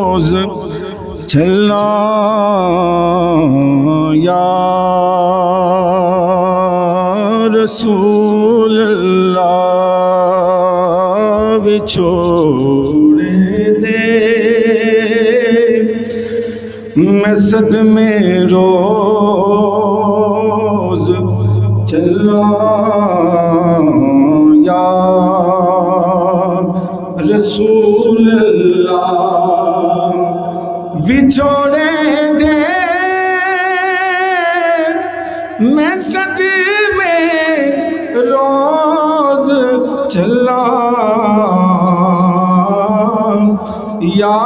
روز چلا یا رسول اللہ چھوڑ دے میں صدمے روز چلا یا رسول اللہ بچھوڑے دے میں صدمے روز چلا یا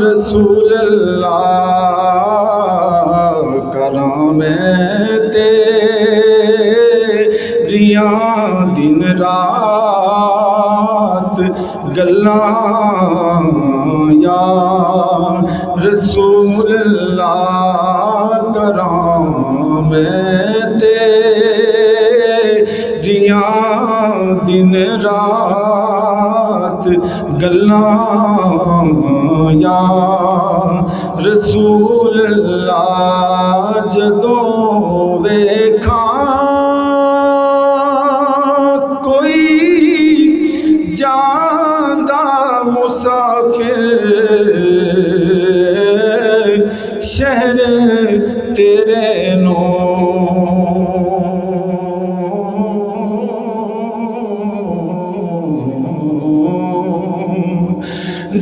رسول اللہ کرام تیریاں دن رات گلاں یا رسول اللہ کرام تیریاں دن رات گلاں یا رسول اللہ جدوں ویکھاں کوئی جاندا مسافر شہر تیرے نو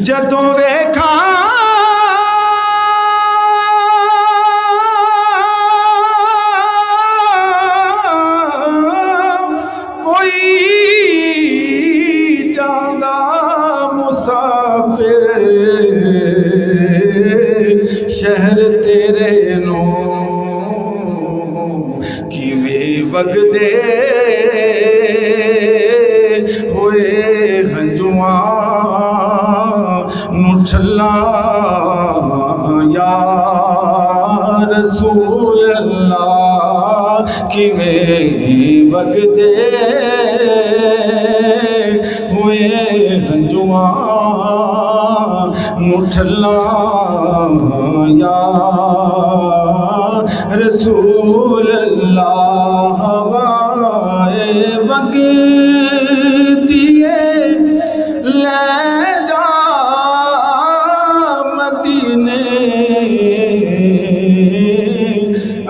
جدوں ویکھاں کوئی جاندا مسافر شہر تیرے نو کیویں وگدے ہوئے ہنجواں چھلا یا رسول اللہ کیویں وگدے ہوئے ہنجواں چھلا یا رسول اللہ ہوائے وگدی لے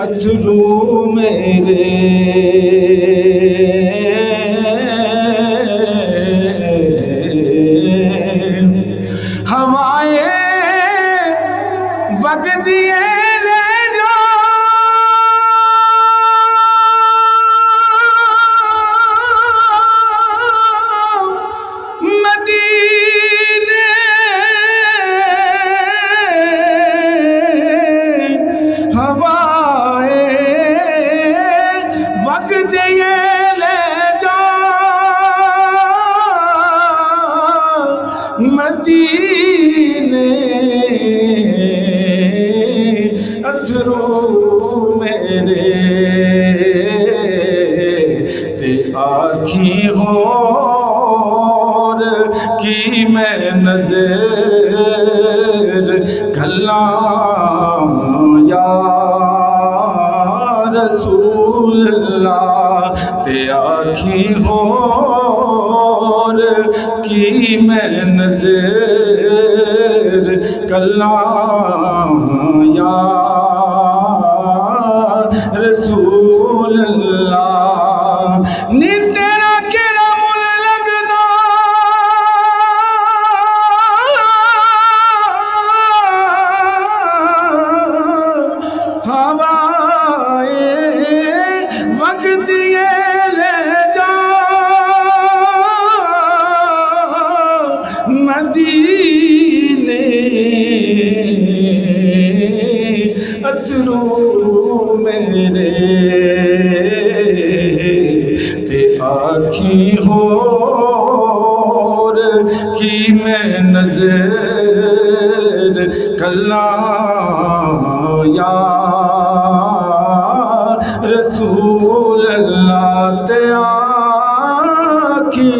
اجرو میرے ہوائے وگدیے لے جا مدینے ہوائے وگدیے لے جا مدینے اجرو میرے تے آکھی ہور کی میں نظر کھلاں یا رسول اللہ تے آکھی ہور کی میں نظر کھلاں یا رسول اللہ نی تیرا کیڑا مل لگدا ہوائے وگدیے لے جا مدینے اجرو میرے تے آکھی ہور کی میں نظر کلاں یا رسول اللہ تے آکھی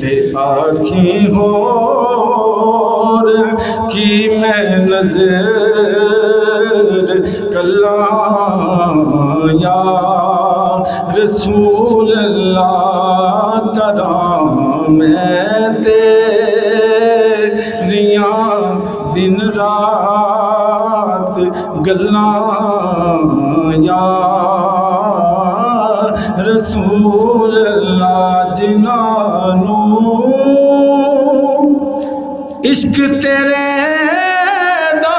تے آکھی ہور کی میں نظر کلاں یا رسول اللہ کراں میں تیریاں دن رات گلاں یا رسول اللہ جنانوں عشق تیرے دا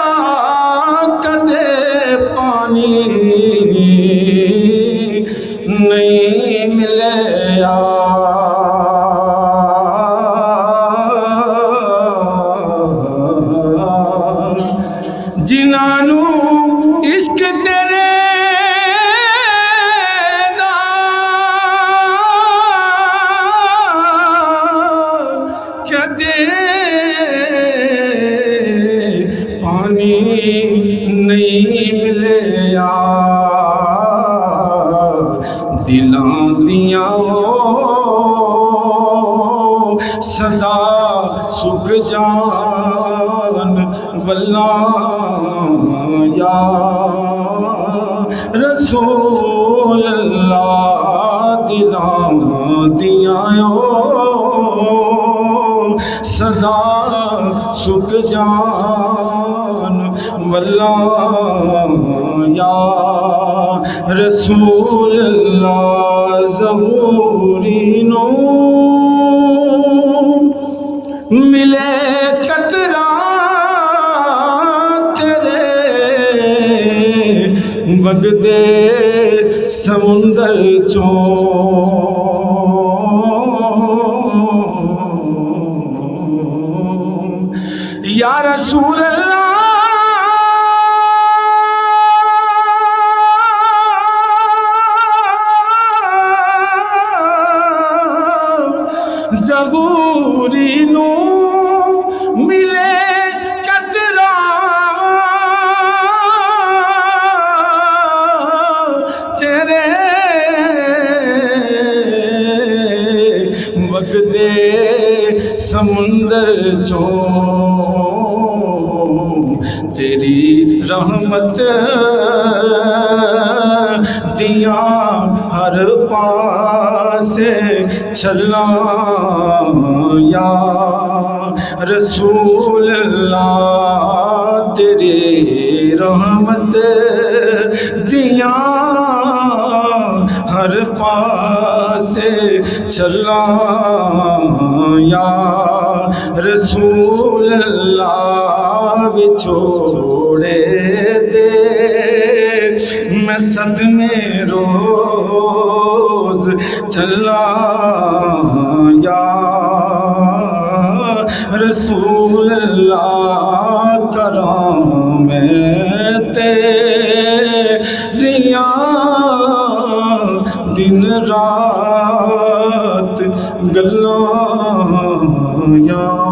کدے پانی نہیں ملیا جنانوں عشق تیرے دا کدے پانی نہیں ملیا دلاں دیاں صدا سکھ جان واللہ یا رسول اللہ دلاں دیاں صدا سکھ جان واللہ یا رسول اللہ ظہوری نو ملے قطرہ تیرے وگدے سمندر یا رسول اللہ ظہوری نو ملے قطرہ تیرے وگدے سمندر تیری رحمت دیاں ہر پاسے چلاں یا رسول اللہ تیری رحمت دیاں ہر پاسے چلاں یا رسول اللہ بچھوڑے دے میں صدمے روز چلاں یا رسول اللہ کراں میں تیریاں دن رات گلاں یا